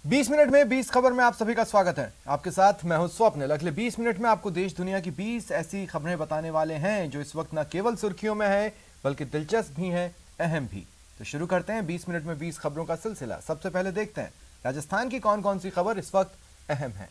20 minute में 20 खबर में आप सभी का स्वागत है। आपके साथ मैं हूं स्वप्निल। अगले 20 मिनट में आपको देश दुनिया की 20 ऐसी खबरें बताने वाले हैं जो इस वक्त न केवल सुर्खियों में है बल्कि दिलचस्प भी हैं, अहम भी। तो शुरू करते हैं 20 मिनट में 20 खबरों का सिलसिला। सबसे पहले देखते हैं राजस्थान की कौन कौन सी खबर इस वक्त अहम है।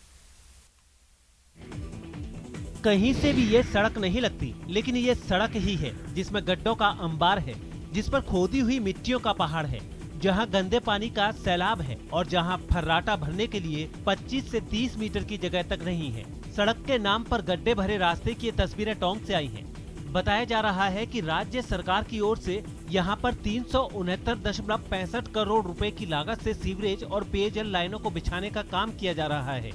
कहीं से भी ये सड़क नहीं लगती, लेकिन ये सड़क ही है जिसमें गड्ढों का अंबार है, जिस पर खोदी हुई मिट्टियों का पहाड़ है, जहां गंदे पानी का सैलाब है और जहां फर्राटा भरने के लिए 25 से 30 मीटर की जगह तक नहीं है। सड़क के नाम पर गड्ढे भरे रास्ते की ये तस्वीरें टोंक से आई हैं। बताया जा रहा है कि राज्य सरकार की ओर से यहां पर 369.65 करोड़ रुपए की लागत से सीवरेज और पेयजल लाइनों को बिछाने का काम किया जा रहा है,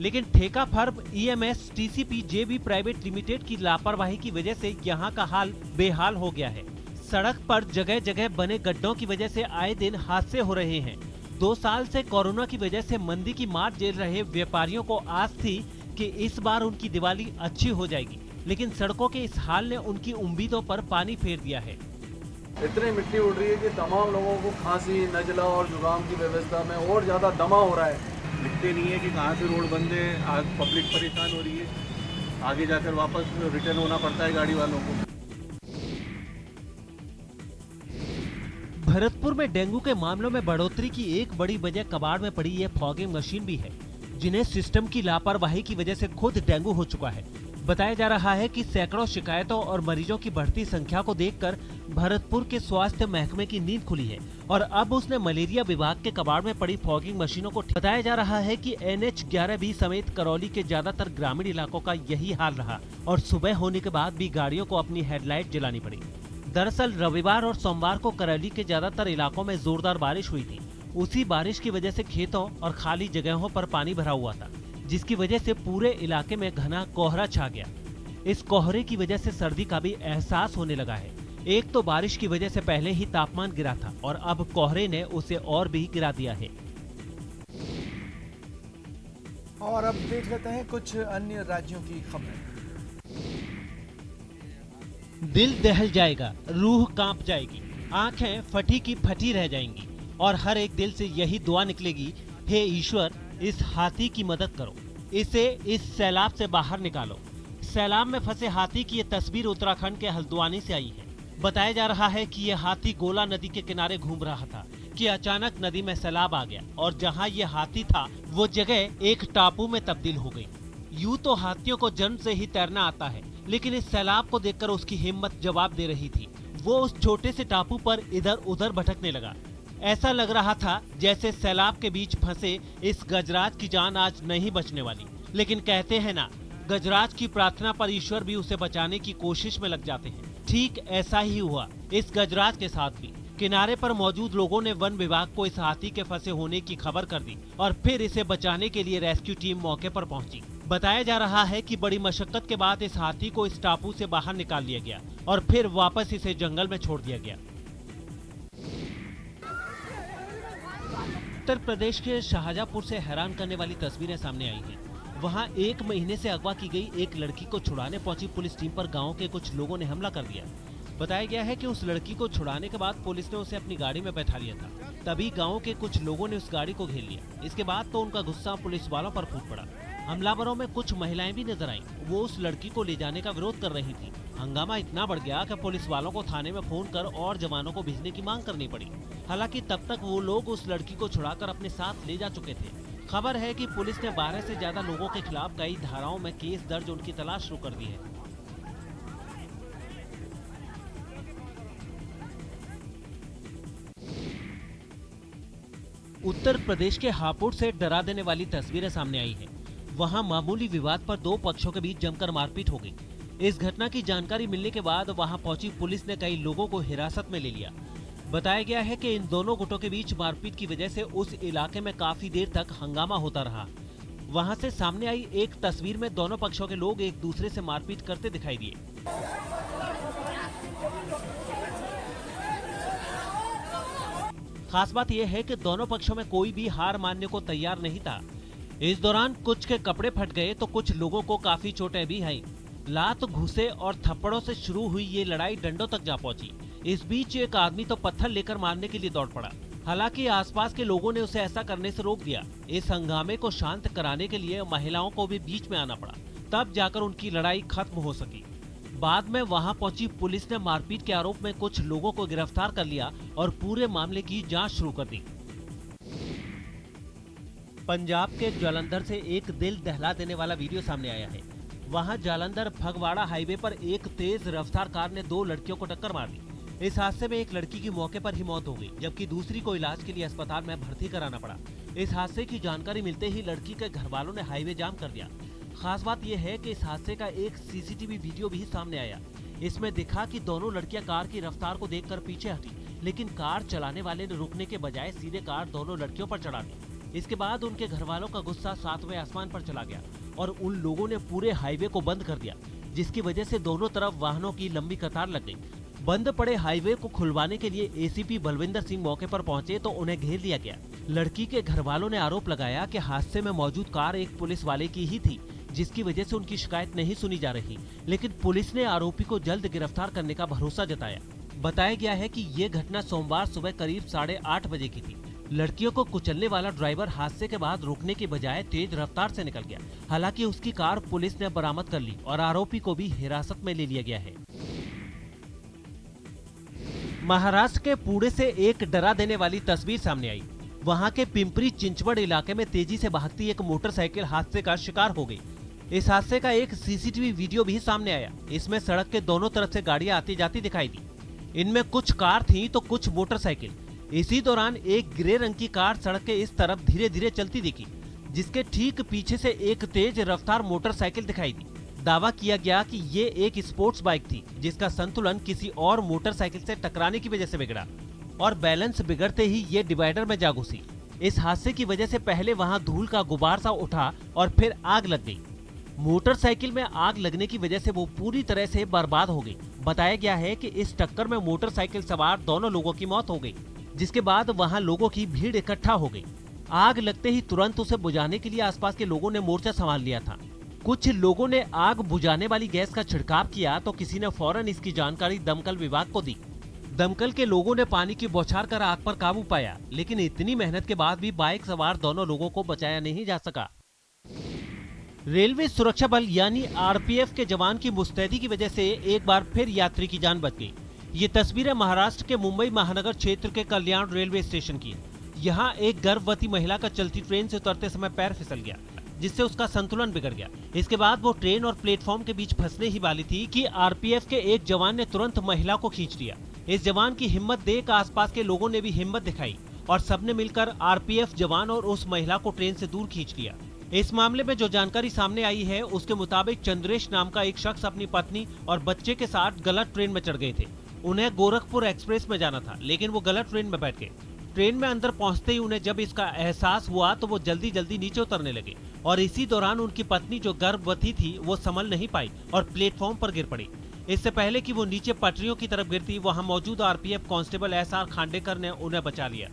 लेकिन ठेका firm EMS TCP JB private limited की लापरवाही की वजह से यहाँ का हाल बेहाल हो गया है। सड़क पर जगह जगह बने गड्ढों की वजह से आए दिन हादसे हो रहे हैं। 2 साल से कोरोना की वजह से मंदी की मार झेल रहे व्यापारियों को आस थी कि इस बार उनकी दिवाली अच्छी हो जाएगी, लेकिन सड़कों के इस हाल ने उनकी उम्मीदों पर पानी फेर दिया है। इतनी मिट्टी उड़ रही है कि तमाम लोगों को खांसी, नजला और जुकाम की व्यवस्था में और ज़्यादा दमा हो रहा है। लिखते नहीं है कि कहाँ से रोड बंद है, आज पब्लिक परेशान हो रही है, आगे जाकर वापस रिटर्न होना पड़ता है गाड़ी वालों को। भरतपुर में डेंगू के मामलों में बढ़ोतरी की एक बड़ी वजह कबाड़ में पड़ी ये फॉगिंग मशीन भी है, जिन्हें सिस्टम की लापरवाही की वजह से खुद डेंगू हो चुका है। बताया जा रहा है कि सैकड़ों शिकायतों और मरीजों की बढ़ती संख्या को देखकर भरतपुर के स्वास्थ्य महकमे की नींद खुली है और अब उसने मलेरिया विभाग के कबाड़ में पड़ी फॉगिंग मशीनों को बताया जा रहा है कि NH 11B समेत करौली के ज्यादातर ग्रामीण इलाकों का यही हाल रहा और सुबह होने के बाद भी गाड़ियों को अपनी हेडलाइट जलानी पड़ी। दरअसल रविवार और सोमवार को करौली के ज्यादातर इलाकों में जोरदार बारिश हुई थी। उसी बारिश की वजह से खेतों और खाली जगहों पर पानी भरा हुआ था, जिसकी वजह से पूरे इलाके में घना कोहरा छा गया। इस कोहरे की वजह से सर्दी का भी एहसास होने लगा है। एक तो बारिश की वजह से पहले ही तापमान गिरा था और अब कोहरे ने उसे और भी गिरा दिया है। और अब देख लेते हैं कुछ अन्य राज्यों की खबरें। दिल दहल जाएगा, रूह कांप जाएगी, आंखें फटी की फटी रह जाएंगी और हर एक दिल से यही दुआ निकलेगी, हे ईश्वर इस हाथी की मदद करो, इसे इस सैलाब से बाहर निकालो। सैलाब में फंसे हाथी की ये तस्वीर उत्तराखंड के हल्द्वानी से आई है। बताया जा रहा है कि ये हाथी गोला नदी के किनारे घूम रहा था कि अचानक नदी में सैलाब आ गया और जहां ये हाथी था वो जगह एक टापू में तब्दील हो गई। यूं तो हाथियों को जन्म से ही तैरना आता है, लेकिन इस सैलाब को देखकर उसकी हिम्मत जवाब दे रही थी। वो उस छोटे से टापू पर इधर उधर भटकने लगा। ऐसा लग रहा था जैसे सैलाब के बीच फंसे इस गजराज की जान आज नहीं बचने वाली। लेकिन कहते हैं ना, गजराज की प्रार्थना पर ईश्वर भी उसे बचाने की कोशिश में लग जाते हैं। ठीक ऐसा ही हुआ इस गजराज के साथ भी। किनारे पर मौजूद लोगों ने वन विभाग को इस हाथी के फंसे होने की खबर कर दी और फिर इसे बचाने के लिए रेस्क्यू टीम मौके पर पहुंची। बताया जा रहा है कि बड़ी मशक्कत के बाद इस हाथी को इस टापू से बाहर निकाल लिया गया और फिर वापस इसे जंगल में छोड़ दिया गया। उत्तर प्रदेश के शाहजहांपुर से हैरान करने वाली तस्वीरें सामने आई हैं। वहां 1 महीने से अगवा की गई एक लड़की को छुड़ाने पहुंची पुलिस टीम पर गांव के कुछ लोगों ने हमला कर दिया। बताया गया है कि उस लड़की को छुड़ाने के बाद पुलिस ने उसे अपनी गाड़ी में बैठा लिया था। तभी गांव के कुछ लोगों ने उस गाड़ी को घेर लिया। इसके बाद तो उनका गुस्सा पुलिस वालों पर फूट पड़ा। हमलावरों में कुछ महिलाएं भी नजर आईं। वो उस लड़की को ले जाने का विरोध कर रही थी। हंगामा इतना बढ़ गया कि पुलिस वालों को थाने में फोन कर और जवानों को भेजने की मांग करनी पड़ी। हालांकि तब तक वो लोग उस लड़की को छुड़ाकर अपने साथ ले जा चुके थे। खबर है कि पुलिस ने 12 से ज्यादा लोगों के खिलाफ कई धाराओं में केस दर्ज उनकी तलाश शुरू कर दी है। उत्तर प्रदेश के हापुड़ से डरा देने वाली तस्वीरें सामने आई हैं। वहां मामूली विवाद पर 2 पक्षों के बीच जमकर मारपीट हो गई। इस घटना की जानकारी मिलने के बाद वहां पहुंची पुलिस ने कई लोगों को हिरासत में ले लिया। बताया गया है कि इन दोनों गुटों के बीच मारपीट की वजह से उस इलाके में काफी देर तक हंगामा होता रहा। वहां से सामने आई एक तस्वीर में दोनों पक्षों के लोग एक दूसरे से मारपीट करते दिखाई दिए। खास बात यह है कि दोनों पक्षों में कोई भी हार मानने को तैयार नहीं था। इस दौरान कुछ के कपड़े फट गए तो कुछ लोगों को काफी चोटें भी आई। लात, घुसे और थप्पड़ों से शुरू हुई ये लड़ाई डंडों तक जा पहुंची। इस बीच एक आदमी तो पत्थर लेकर मारने के लिए दौड़ पड़ा। हालांकि आसपास के लोगों ने उसे ऐसा करने से रोक दिया। इस हंगामे को शांत कराने के लिए महिलाओं को भी बीच में आना पड़ा, तब जाकर उनकी लड़ाई खत्म हो सकी। बाद में वहां पहुंची पुलिस ने मारपीट के आरोप में कुछ लोगों को गिरफ्तार कर लिया और पूरे मामले की जांच शुरू कर दी। पंजाब के जालंधर से एक दिल दहला देने वाला वीडियो सामने आया है। वहां जालंधर फगवाड़ा हाईवे पर एक तेज रफ्तार कार ने दो लड़कियों को टक्कर मार दी। इस हादसे में एक लड़की की मौके पर ही मौत हो गई, जबकि दूसरी को इलाज के लिए अस्पताल में भर्ती कराना पड़ा। इस हादसे की जानकारी मिलते ही लड़की के घर वालों ने हाईवे जाम कर दिया। खास बात यह है कि इस हादसे का एक सीसीटीवी वीडियो भी सामने आया। इसमें दिखा कि दोनों लड़कियां कार की रफ्तार को देखकर पीछे हटी, लेकिन कार चलाने वाले ने रुकने के बजाय सीधे कार दोनों लड़कियों पर चढ़ा दी। इसके बाद उनके घर वालों का गुस्सा सातवें आसमान पर चला गया और उन लोगों ने पूरे हाईवे को बंद कर दिया, जिसकी वजह से दोनों तरफ वाहनों की लंबी कतार लग गई। बंद पड़े हाईवे को खुलवाने के लिए एसीपी बलविंदर सिंह मौके पर पहुंचे तो उन्हें घेर लिया गया। लड़की के घर वालों ने आरोप लगाया कि हादसे में मौजूद कार एक पुलिस वाले की ही थी, जिसकी वजह से उनकी शिकायत नहीं सुनी जा रही, लेकिन पुलिस ने आरोपी को जल्द गिरफ्तार करने का भरोसा जताया। बताया गया है कि ये घटना सोमवार सुबह करीब 8:30 बजे की थी। लड़कियों को कुचलने वाला ड्राइवर हादसे के बाद रुकने के बजाय तेज रफ्तार से निकल गया। हालांकि उसकी कार पुलिस ने बरामद कर ली और आरोपी को भी हिरासत में ले लिया गया है। महाराष्ट्र के पुणे से एक डरा देने वाली तस्वीर सामने आई। वहां के पिंपरी चिंचवड इलाके में तेजी से भागती एक मोटरसाइकिल हादसे का शिकार हो गई। इस हादसे का एक सीसीटीवी वीडियो भी सामने आया। इसमें सड़क के दोनों तरफ से गाड़ियां आती जाती दिखाई दी। इनमें कुछ कार थी तो कुछ मोटरसाइकिल। इसी दौरान एक ग्रे रंग की कार सड़क के इस तरफ धीरे धीरे चलती दिखी, जिसके ठीक पीछे से एक तेज रफ्तार मोटरसाइकिल दिखाई दी। दावा किया गया कि ये एक स्पोर्ट्स बाइक थी, जिसका संतुलन किसी और मोटरसाइकिल से टकराने की वजह से बिगड़ा और बैलेंस बिगड़ते ही ये डिवाइडर में जा घुसी। इस हादसे की वजह से पहले वहां धूल का गुबार सा उठा और फिर आग लग गई। मोटरसाइकिल में आग लगने की वजह से वो पूरी तरह से बर्बाद हो गई। बताया गया है कि इस टक्कर में मोटरसाइकिल सवार दोनों लोगों की मौत हो गई, जिसके बाद वहां लोगों की भीड़ इकट्ठा हो गई। आग लगते ही तुरंत उसे बुझाने के लिए आसपास के लोगों ने मोर्चा संभाल लिया था। कुछ लोगों ने आग बुझाने वाली गैस का छिड़काव किया तो किसी ने फौरन इसकी जानकारी दमकल विभाग को दी। दमकल के लोगों ने पानी की बौछार कर आग पर काबू पाया, लेकिन इतनी मेहनत के बाद भी बाइक सवार दोनों लोगों को बचाया नहीं जा सका। रेलवे सुरक्षा बल यानी आरपीएफ के जवान की मुस्तैदी की वजह से एक बार फिर यात्री की जान बच गई। ये तस्वीरें महाराष्ट्र के मुंबई महानगर क्षेत्र के कल्याण रेलवे स्टेशन की है। यहाँ एक गर्भवती महिला का चलती ट्रेन से उतरते समय पैर फिसल गया, जिससे उसका संतुलन बिगड़ गया। इसके बाद वो ट्रेन और प्लेटफॉर्म के बीच फंसने ही वाली थी कि आरपीएफ के एक जवान ने तुरंत महिला को खींच लिया। इस जवान की हिम्मत देख आसपास के लोगों ने भी हिम्मत दिखाई और सबने मिलकर आरपीएफ जवान और उस महिला को ट्रेन से दूर खींच लिया। इस मामले में जो जानकारी सामने आई है, उसके मुताबिक चंद्रेश नाम का एक शख्स अपनी पत्नी और बच्चे के साथ गलत ट्रेन में चढ़ गए थे। उन्हें गोरखपुर एक्सप्रेस में जाना था, लेकिन वो गलत ट्रेन में बैठ गए। ट्रेन में अंदर पहुंचते ही उन्हें जब इसका एहसास हुआ तो वो जल्दी जल्दी नीचे उतरने लगे और इसी दौरान उनकी पत्नी जो गर्भवती थी वो संभल नहीं पाई और प्लेटफॉर्म पर गिर पड़ी। इससे पहले कि वो नीचे पटरियों की तरफ गिरती, वहां मौजूद आरपीएफ कांस्टेबल एसआर खांडेकर ने उन्हें बचा लिया।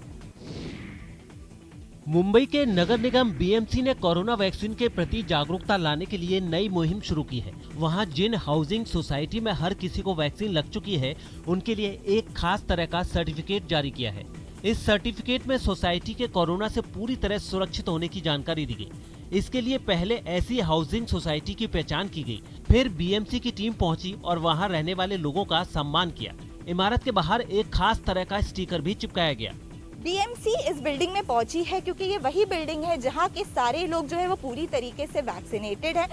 मुंबई के नगर निगम बीएमसी ने कोरोना वैक्सीन के प्रति जागरूकता लाने के लिए नई मुहिम शुरू की है। वहां जिन हाउसिंग सोसाइटी में हर किसी को वैक्सीन लग चुकी है, उनके लिए एक खास तरह का सर्टिफिकेट जारी किया है। इस सर्टिफिकेट में सोसाइटी के कोरोना से पूरी तरह सुरक्षित होने की जानकारी दी गई। इसके लिए पहले ऐसी हाउसिंग सोसाइटी की पहचान की गई, फिर बीएमसी की टीम पहुंची और वहां रहने वाले लोगों का सम्मान किया। इमारत के बाहर एक खास तरह का स्टिकर भी चिपकाया गया। बीएमसी इस बिल्डिंग में पहुंची है क्योंकि ये वही बिल्डिंग है जहां के सारे लोग जो है वो पूरी तरीके से वैक्सीनेटेड है।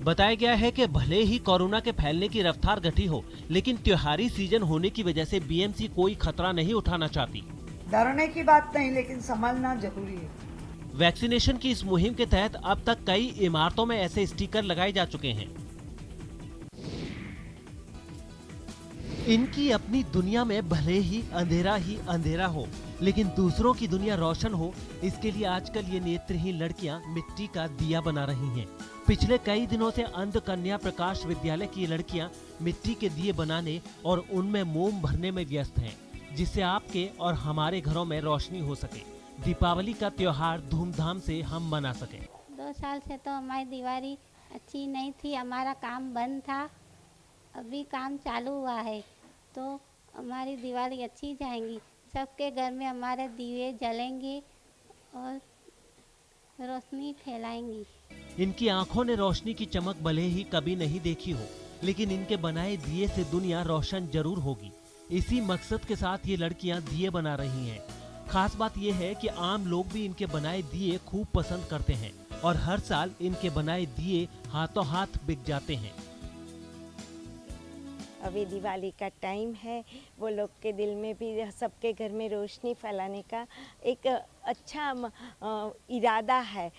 बताया गया है कि भले ही कोरोना के फैलने की रफ्तार घटी हो, लेकिन त्योहारी सीजन होने की वजह से बीएमसी कोई खतरा नहीं उठाना चाहती। डरने की बात नहीं, लेकिन समझना जरूरी है। वैक्सीनेशन की इस मुहिम के तहत अब तक कई इमारतों में ऐसे स्टिकर लगाए जा चुके हैं। इनकी अपनी दुनिया में भले ही अंधेरा हो, लेकिन दूसरों की दुनिया रोशन हो, इसके लिए आजकल ये नेत्रहीन लड़कियां मिट्टी का दिया बना रही हैं। पिछले कई दिनों से अंध कन्या प्रकाश विद्यालय की लड़कियां मिट्टी के दिए बनाने और उनमें मोम भरने में व्यस्त हैं, जिससे आपके और हमारे घरों में रोशनी हो सके, दीपावली का त्योहार धूमधाम से हम मना सके। 2 साल से तो हमारी दिवाली अच्छी नहीं थी, हमारा काम बंद था। अभी काम चालू हुआ है तो हमारी दिवाली अच्छी जाएंगी। सबके घर में हमारे दिए जलेंगे और रोशनी फैलाएंगी। इनकी आंखों ने रोशनी की चमक भले ही कभी नहीं देखी हो, लेकिन इनके बनाए दिए से दुनिया रोशन जरूर होगी। इसी मकसद के साथ ये लड़कियां दिए बना रही हैं। खास बात यह है कि आम लोग भी इनके बनाए दिए खूब पसंद करते हैं और हर साल इनके बनाए दिए हाथों हाथ बिक जाते हैं। अभी दिवाली का टाइम है, वो लोग के दिल में भी सबके घर में रोशनी फैलाने का एक अच्छा इरादा है।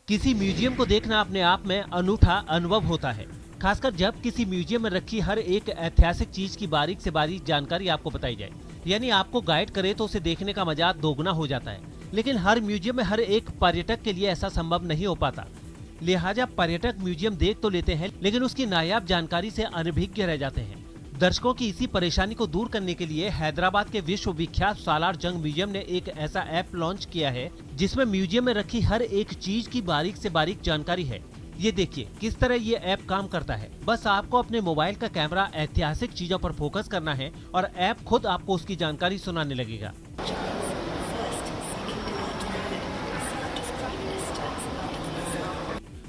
किसी म्यूजियम को देखना अपने आप में अनूठा अनुभव होता है, खासकर जब किसी म्यूजियम में रखी हर एक ऐतिहासिक चीज की बारीक से बारीक जानकारी आपको बताई जाए, यानी आपको गाइड करे तो उसे देखने का मजा दोगुना हो जाता है। लेकिन हर म्यूजियम में हर एक पर्यटक के लिए ऐसा संभव नहीं हो पाता, लिहाजा पर्यटक म्यूजियम देख तो लेते हैं लेकिन उसकी नायाब जानकारी से अनभिज्ञ रह जाते हैं। दर्शकों की इसी परेशानी को दूर करने के लिए हैदराबाद के विश्व विख्यात सालार जंग म्यूजियम ने एक ऐसा ऐप लॉन्च किया है जिसमें म्यूजियम में रखी हर एक चीज की बारीक से बारीक जानकारी है। ये देखिए किस तरह ये ऐप काम करता है। बस आपको अपने मोबाइल का कैमरा ऐतिहासिक चीजों पर फोकस करना है और ऐप खुद आपको उसकी जानकारी सुनाने लगेगा।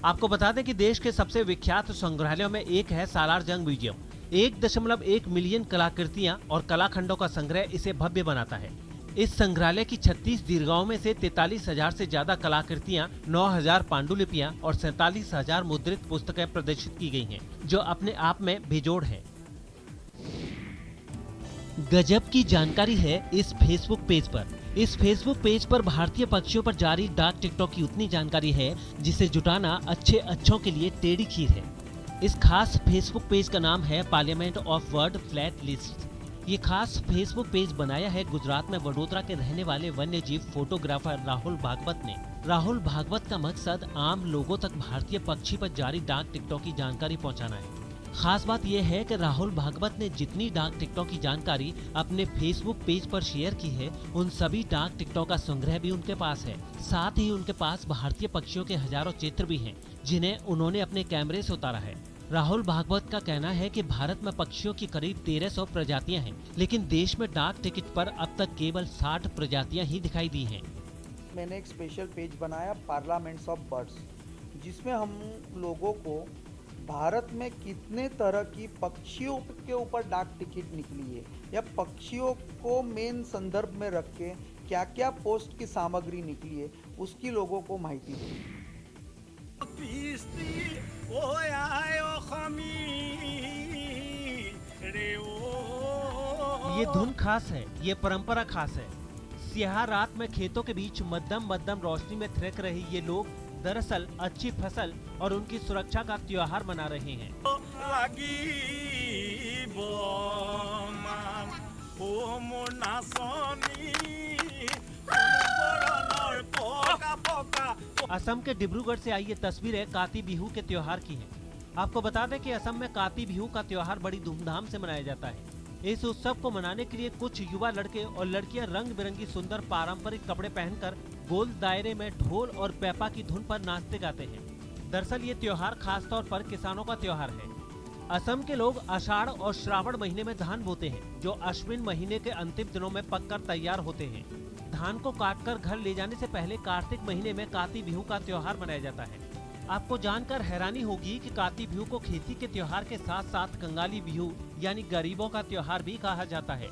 आपको बता दें कि देश के सबसे विख्यात संग्रहालयों में एक है सालार जंग म्यूजियम। 1.1 मिलियन कलाकृतियां और कलाखंडों का संग्रह इसे भव्य बनाता है। इस संग्रहालय की 36 दीर्घाओं में से 43,000 से ज्यादा कलाकृतियां, 9,000 पांडुलिपियां और 47,000 मुद्रित पुस्तकें प्रदर्शित की गई हैं, जो अपने आप में बेजोड़ है। गजब की जानकारी है इस फेसबुक पेज पर। इस फेसबुक पेज पर भारतीय पक्षियों पर जारी डाक टिकटों की उतनी जानकारी है जिसे जुटाना अच्छों के लिए टेढ़ी खीर है। इस खास फेसबुक पेज का नाम है parliament of world flat list. ये खास फेसबुक पेज बनाया है गुजरात में वडोदरा के रहने वाले वन्य जीव फोटोग्राफर राहुल भागवत ने। राहुल भागवत का मकसद आम लोगों तक भारतीय पक्षी पर जारी डाक टिकटों की जानकारी पहुंचाना है। खास बात यह है कि राहुल भागवत ने जितनी डाक टिकटों की जानकारी अपने फेसबुक पेज पर शेयर की है, उन सभी डाक टिकटों का संग्रह भी उनके पास है। साथ ही उनके पास भारतीय पक्षियों के हजारों चित्र भी हैं, जिन्हें उन्होंने अपने कैमरे से उतारा है। राहुल भागवत का कहना है कि भारत में पक्षियों की करीब 1300 प्रजातियां हैं, लेकिन देश में डाक टिकट पर अब तक केवल 60 प्रजातियां ही दिखाई दी हैं। मैंने एक स्पेशल पेज बनाया पार्लियामेंट्स ऑफ बर्ड्स, जिसमें हम लोगों को भारत में कितने तरह की पक्षियों के ऊपर डाक टिकट निकली है या पक्षियों को मेन संदर्भ में रख के क्या क्या पोस्ट की सामग्री निकली है, उसकी लोगों को माहिती दी। ये धुन खास है, ये परंपरा खास है। स्याह रात में खेतों के बीच मध्यम रोशनी में थिरक रहे ये लोग दरअसल अच्छी फसल और उनकी सुरक्षा का त्योहार मना रहे हैं। असम के डिब्रूगढ़ से आई ये तस्वीरें काती बिहू के त्योहार की हैं। आपको बता दें कि असम में काती बिहू का त्योहार बड़ी धूमधाम से मनाया जाता है। इस उत्सव को मनाने के लिए कुछ युवा लड़के और लड़कियां रंग बिरंगी सुंदर पारंपरिक कपड़े पहनकर गोल दायरे में ढोल और पेपा की धुन पर नाचते गाते हैं। दरअसल ये त्योहार खास तौर पर किसानों का त्योहार है। असम के लोग आषाढ़ और श्रावण महीने में धान बोते हैं, जो अश्विन महीने के अंतिम दिनों में पककर तैयार होते हैं। धान को काटकर घर ले जाने से पहले कार्तिक महीने में काती बिहू का त्योहार मनाया जाता है। आपको जानकर हैरानी होगी कि काती बिहू को खेती के त्योहार के साथ साथ कंगाली बिहू यानी गरीबों का त्योहार भी कहा जाता है।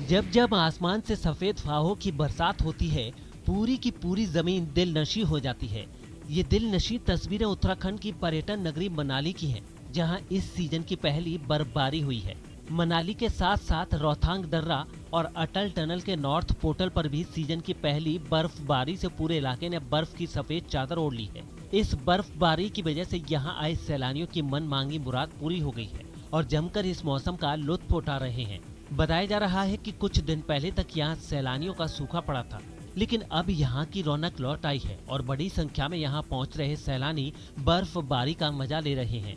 जब जब आसमान से सफेद फाहों की बरसात होती है, पूरी की पूरी जमीन दिलनशी हो जाती है। ये दिलनशी तस्वीरें उत्तराखंड की पर्यटन नगरी मनाली की हैं, जहां इस सीजन की पहली बर्फबारी हुई है। मनाली के साथ साथ रोहतांग दर्रा और अटल टनल के नॉर्थ पोर्टल पर भी सीजन की पहली बर्फबारी से पूरे इलाके ने बर्फ की सफेद चादर ओढ़ ली है। इस बर्फबारी की वजह से यहाँ आए सैलानियों की मन मांगी मुराद पूरी हो गई है और जमकर इस मौसम का लुत्फ उठा रहे हैं। बताया जा रहा है कि कुछ दिन पहले तक यहाँ सैलानियों का सूखा पड़ा था, लेकिन अब यहाँ की रौनक लौट आई है और बड़ी संख्या में यहाँ पहुँच रहे सैलानी बर्फबारी का मजा ले रहे हैं।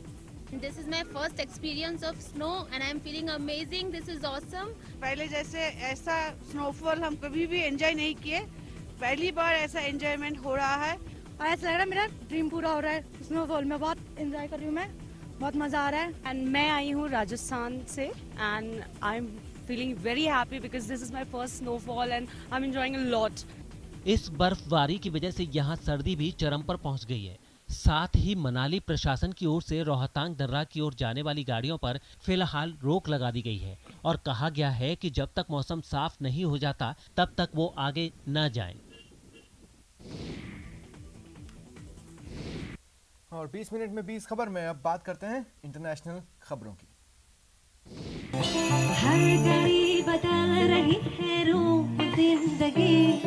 This is my first experience of snow and I am feeling amazing. This is awesome. पहले जैसे ऐसा स्नोफॉल हम कभी भी एंजॉय नहीं किए, पहली बार ऐसा एंजॉयमेंट हो रहा है और ऐसा लग रहा है मेरा ड्रीम पूरा हो रहा है। स्नोफॉल में बहुत एंजॉय कर रही हूँ मैं बहुत मजा आ रहा है। एंड मैं आई हूँ राजस्थान से and I am feeling very happy because this is my first snowfall and I am enjoying a lot. इस बर्फबारी की वजह से यहाँ सर्दी भी चरम पर पहुँच गई है। साथ ही मनाली प्रशासन की ओर से रोहतांग दर्रा की ओर जाने वाली गाड़ियों पर फिलहाल रोक लगा दी गई है और कहा गया है कि जब तक मौसम साफ नहीं हो जाता तब तक वो आगे न जाएं। और 20 मिनट में 20 खबर में अब बात करते हैं इंटरनेशनल खबरों की। हर घड़ी बदल रही है रूप जिंदगी,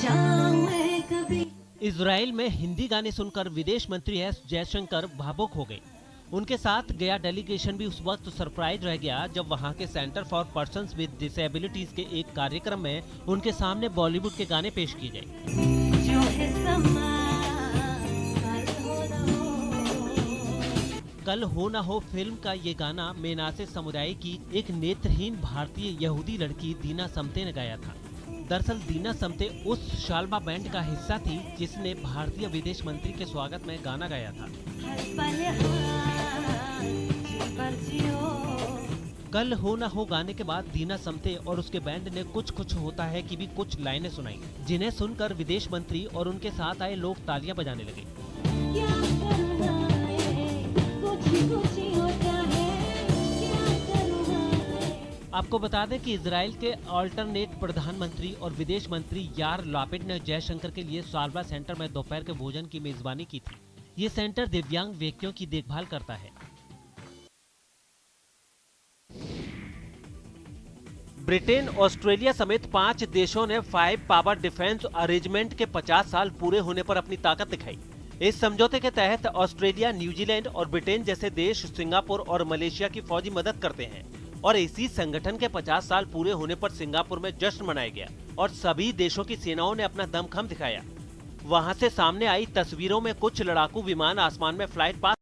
शाम है कभी। इजराइल में हिंदी गाने सुनकर विदेश मंत्री एस जयशंकर भावुक हो गए। उनके साथ गया डेलीगेशन भी उस वक्त सरप्राइज रह गया जब वहां के centre for persons with disabilities के एक कार्यक्रम में उनके सामने बॉलीवुड के गाने पेश किए गए। कल हो ना हो फिल्म का ये गाना मेनासे समुदाय की एक नेत्रहीन भारतीय यहूदी लड़की दीना समते ने गाया था। दरअसल दीना समते उस शालबा बैंड का हिस्सा थी जिसने भारतीय विदेश मंत्री के स्वागत में गाना गाया था। कल हो ना हो गाने के बाद दीना समते और उसके बैंड ने कुछ कुछ होता है कि भी कुछ लाइनें सुनाई, जिन्हें सुनकर विदेश मंत्री और उनके साथ आए लोग तालियां बजाने लगे। आपको बता दें कि इजराइल के अल्टरनेट प्रधानमंत्री और विदेश मंत्री यार लापिड ने जयशंकर के लिए शालबा सेंटर में दोपहर के भोजन की मेजबानी की थी। ये सेंटर दिव्यांग व्यक्तियों की देखभाल करता है। ब्रिटेन, ऑस्ट्रेलिया समेत 5 देशों ने 5 पावर डिफेंस अरेंजमेंट के 50 साल पूरे होने पर अपनी ताकत दिखाई। इस समझौते के तहत ऑस्ट्रेलिया, न्यूजीलैंड और ब्रिटेन जैसे देश सिंगापुर और मलेशिया की फौजी मदद करते हैं और इसी संगठन के 50 साल पूरे होने पर सिंगापुर में जश्न मनाया गया और सभी देशों की सेनाओं ने अपना दमखम दिखाया। वहां से सामने आई तस्वीरों में कुछ लड़ाकू विमान आसमान में फ्लाइट पास